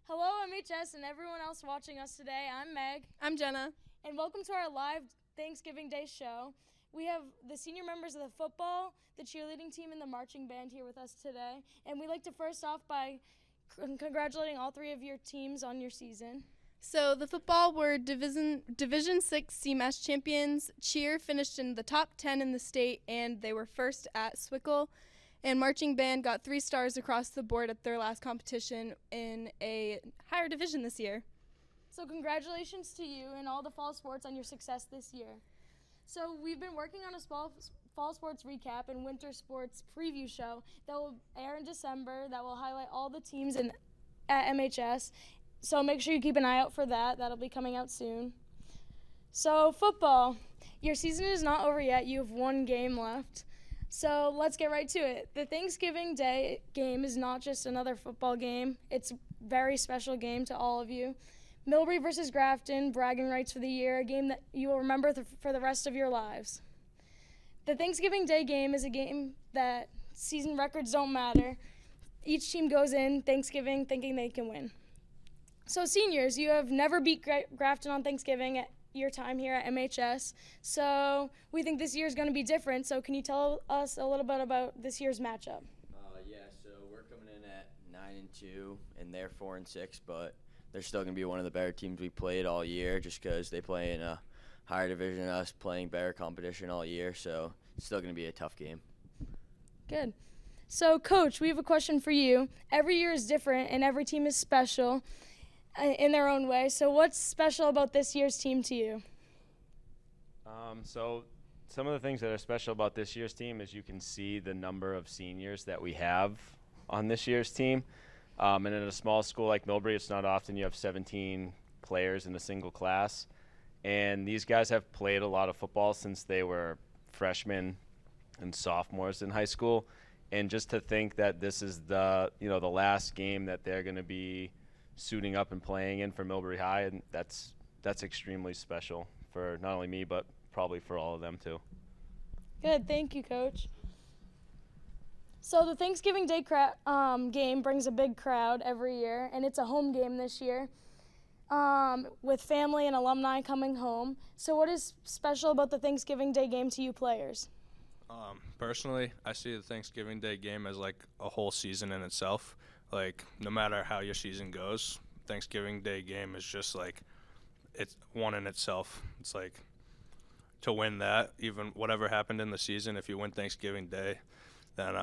Hello, MHS, and everyone else watching us today. I'm Meg, I'm Jenna. and welcome to our live Thanksgiving Day show. We have the senior members of the football, the cheerleading team, and the marching band here with us today. And we'd like to first off by congratulating all three of your teams on your season. So the football were Division 6 CMAS champions. Cheer finished in the top 10 in the state, and they were first at Swickle. And marching band got 3 stars across the board at their last competition in a higher division this year. So congratulations to you and all the fall sports on your success this year. So we've been working on a fall sports recap and winter sports preview show that will air in December that will highlight all the teams at MHS. So make sure you keep an eye out for that. That'll be coming out soon. So football, your season is not over yet. You have 1 game left. So let's get right to it. The Thanksgiving Day game is not just another football game. It's a very special game to all of you. Millbury versus Grafton, bragging rights for the year, a game that you will remember for the rest of your lives. The Thanksgiving Day game is a game that season records don't matter. Each team goes in Thanksgiving thinking they can win. So seniors, you have never beat Grafton on Thanksgiving at your time here at MHS. So we think this year is going to be different. So can you tell us a little bit about this year's matchup? So we're coming in at 9-2, and they're 4-6, but they're still going to be one of the better teams we played all year, just because they play in a higher division than us, playing better competition all year. So it's still going to be a tough game. Good. So, Coach, we have a question for you. Every year is different, and every team is special in their own way. So what's special about this year's team to you? So some of the things that are special about this year's team is you can see the number of seniors that we have on this year's team. And in a small school like Millbury, it's not often you have 17 players in a single class. And these guys have played a lot of football since they were freshmen and sophomores in high school. And just to think that this is the last game that they're going to be suiting up and playing in for Millbury High, and that's extremely special for not only me but probably for all of them too. Good, thank you, Coach. So the Thanksgiving Day game brings a big crowd every year, and it's a home game this year with family and alumni coming home. So what is special about the Thanksgiving Day game to you players? Personally, I see the Thanksgiving Day game as like a whole season in itself. Like, no matter how your season goes, Thanksgiving Day game is just like, it's one in itself. It's like, to win that, even whatever happened in the season, if you win Thanksgiving Day, then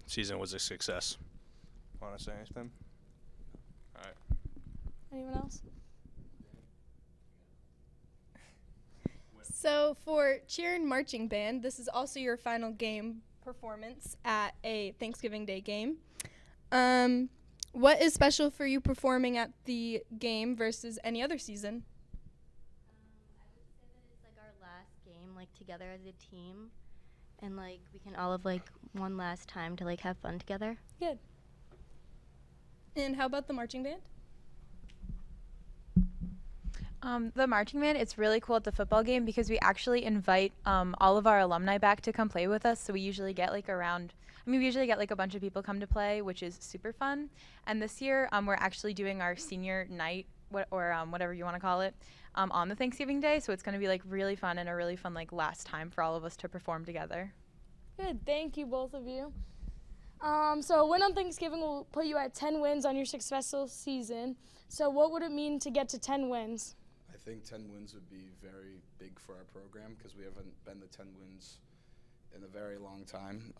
season was a success. Want to say anything? All right. Anyone else? So for cheer and marching band, this is also your final game performance at a Thanksgiving Day game. What is special for you performing at the game versus any other season? I would say that it's like our last game, like together as a team, and like we can all have like one last time to like have fun together. Good. And how about the marching band? The marching band, it's really cool at the football game because we actually invite all of our alumni back to come play with us. So we usually get like a bunch of people come to play, which is super fun. And this year, we're actually doing our senior night, whatever you want to call it, on the Thanksgiving Day. So it's going to be like really fun and a really fun like last time for all of us to perform together. Good, thank you both of you. So a win on Thanksgiving will put you at 10 wins on your successful season. So what would it mean to get to 10 wins? I think 10 wins would be very big for our program because we haven't been to 10 wins in a very long time.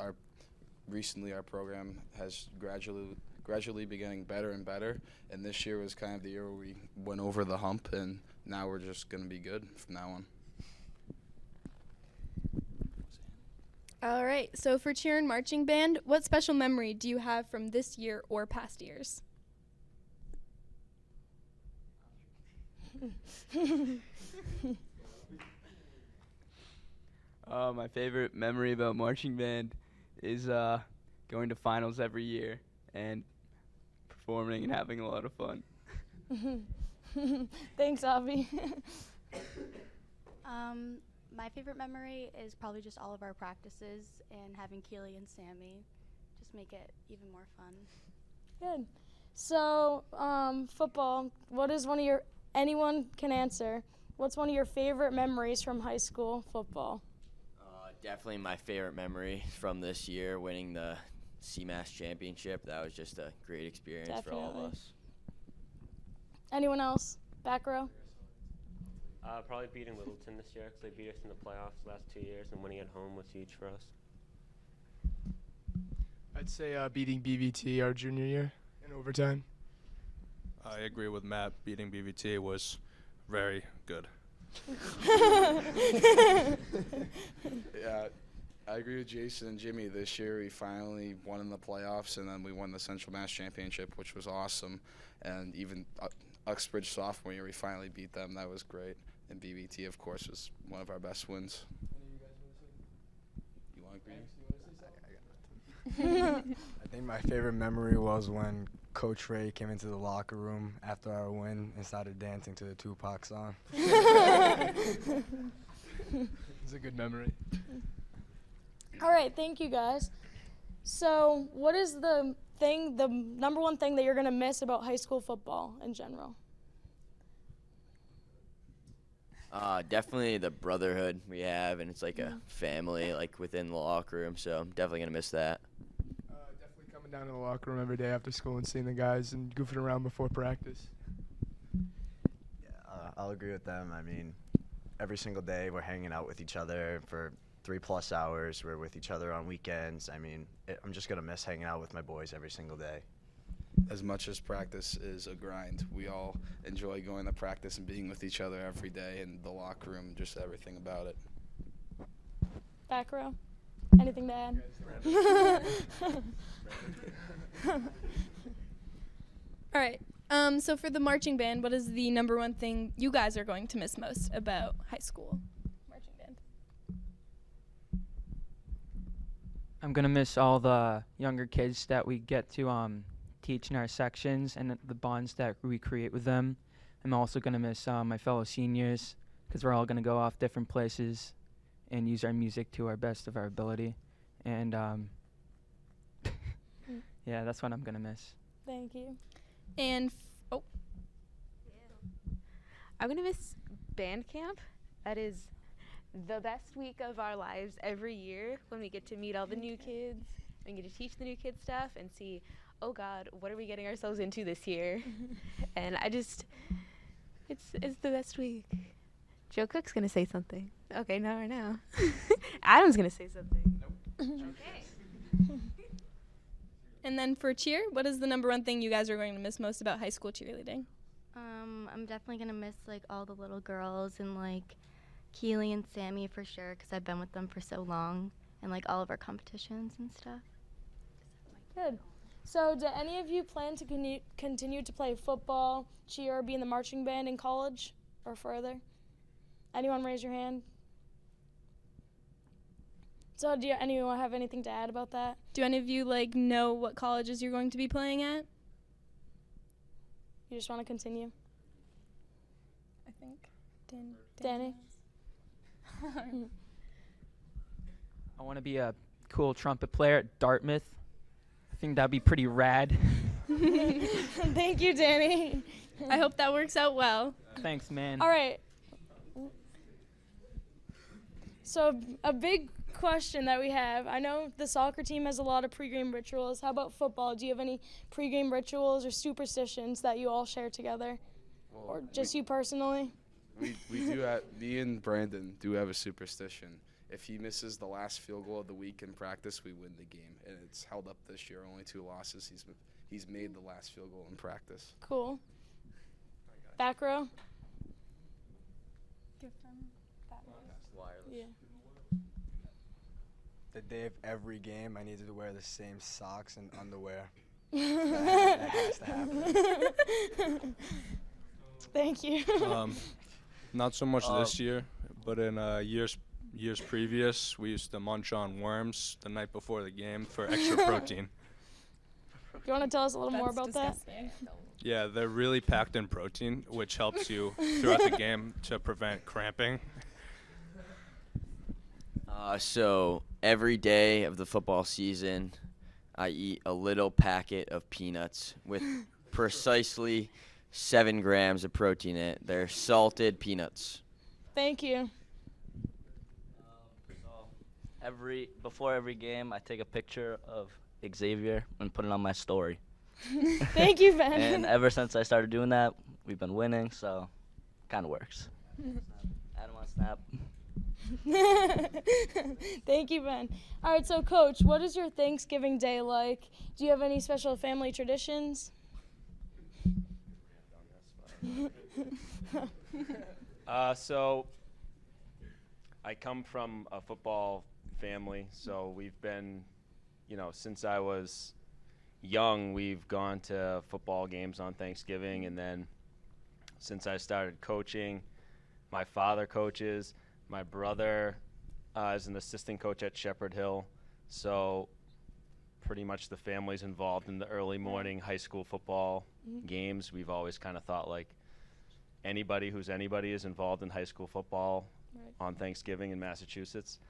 Recently our program has gradually been getting better and better, and this year was kind of the year where we went over the hump, and now we're just going to be good from now on. All right, so for cheer and marching band, what special memory do you have from this year or past years? My favorite memory about marching band is going to finals every year and performing and having a lot of fun. Thanks, Avi. My favorite memory is probably just all of our practices and having Keely and Sammy just make it even more fun. Good. So, football, what is one of your, anyone can answer, what's one of your favorite memories from high school football? Definitely my favorite memory from this year, winning the CMAS championship. That was just a great experience for all Definitely. of us. Anyone else? Back row? Probably beating Littleton this year because they beat us in the playoffs the last 2 years, and winning at home was huge for us. I'd say beating BVT our junior year in overtime. I agree with Matt. Beating BVT was very good. Yeah, I agree with Jason and Jimmy. This year we finally won in the playoffs, and then we won the Central Mass Championship, which was awesome. And even Uxbridge sophomore year, we finally beat them. That was great. And BVT, of course, was one of our best wins. You want green? I think my favorite memory was when Coach Ray came into the locker room after our win and started dancing to the Tupac song. It's a good memory. All right, thank you guys. So, what is the number one thing that you're going to miss about high school football in general? Definitely the brotherhood we have, and it's like a family, like within the locker room. So I'm definitely gonna miss that. Definitely coming down to the locker room every day after school and seeing the guys and goofing around before practice. Yeah, I'll agree with them. I mean, every single day we're hanging out with each other for 3+ hours. We're with each other on weekends. I mean, I'm just gonna miss hanging out with my boys every single day. As much as practice is a grind, we all enjoy going to practice and being with each other every day, and the locker room, just everything about it. Back row? Anything to add? All right. So for the marching band, what is the number one thing you guys are going to miss most about high school marching band? I'm going to miss all the younger kids that we get to teach in our sections and the bonds that we create with them. I'm also going to miss my fellow seniors because we're all going to go off different places and use our music to our best of our ability. And yeah, that's what I'm going to miss. Thank you. And I'm going to miss band camp. That is the best week of our lives every year when we get to meet all the new kids and get to teach the new kids stuff and see, oh God, what are we getting ourselves into this year? And it's the best week. Joe Cook's going to say something. Okay, not right now. Adam's going to say something. Okay. And then for cheer, what is the number one thing you guys are going to miss most about high school cheerleading? I'm definitely going to miss, like, all the little girls and, like, Keely and Sammy for sure because I've been with them for so long and, like, all of our competitions and stuff. Good. So, do any of you plan to continue to play football, cheer, or be in the marching band in college or further? Anyone raise your hand? So, do anyone have anything to add about that? Do any of you know what colleges you're going to be playing at? You just want to continue? I think Danny? I want to be a cool trumpet player at Dartmouth. I think that'd be pretty rad. Thank you, Danny. I hope that works out well. Thanks, man. All right. So a big question that we have, I know the soccer team has a lot of pregame rituals. How about football? Do you have any pregame rituals or superstitions that you all share together? Well, or just you personally? We do have, me and Brandon do have a superstition. If he misses the last field goal of the week in practice, we win the game. And it's held up this year, only 2 losses. He's made the last field goal in practice. Cool. Back row? Yeah. The day of every game, I needed to wear the same socks and underwear. that has to happen. Thank you. Not so much this year, but in years previous, we used to munch on worms the night before the game for extra protein. You want to tell us a little more about that? Yeah, they're really packed in protein, which helps you throughout the game to prevent cramping. So every day of the football season, I eat a little packet of peanuts with precisely 7 grams of protein in it. They're salted peanuts. Thank you. Before every game, I take a picture of Xavier and put it on my story. Thank you, Ben. And ever since I started doing that, we've been winning, so kind of works. Add him on Snap. Thank you, Ben. All right, so Coach, what is your Thanksgiving Day like? Do you have any special family traditions? So I come from a football family, so we've been, since I was young, we've gone to football games on Thanksgiving, and then since I started coaching, my father coaches, my brother is an assistant coach at Shepherd Hill, so pretty much the family's involved in the early morning high school football games. We've always kind of thought like anybody who's anybody is involved in high school football on Thanksgiving in Massachusetts.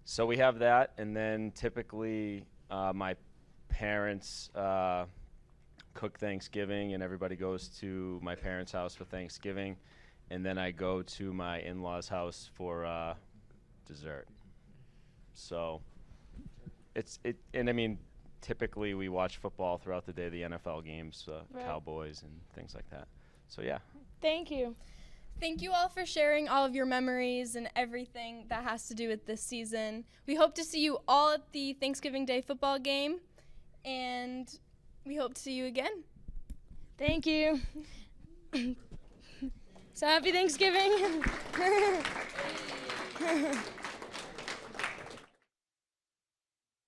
So we have that, and then typically my parents cook Thanksgiving, and everybody goes to my parents' house for Thanksgiving, and then I go to my in-laws' house for dessert. So and I mean, typically we watch football throughout the day, the NFL games, Cowboys and things like that. So yeah. Thank you. Thank you all for sharing all of your memories and everything that has to do with this season. We hope to see you all at the Thanksgiving Day football game, and we hope to see you again. Thank you. So happy Thanksgiving.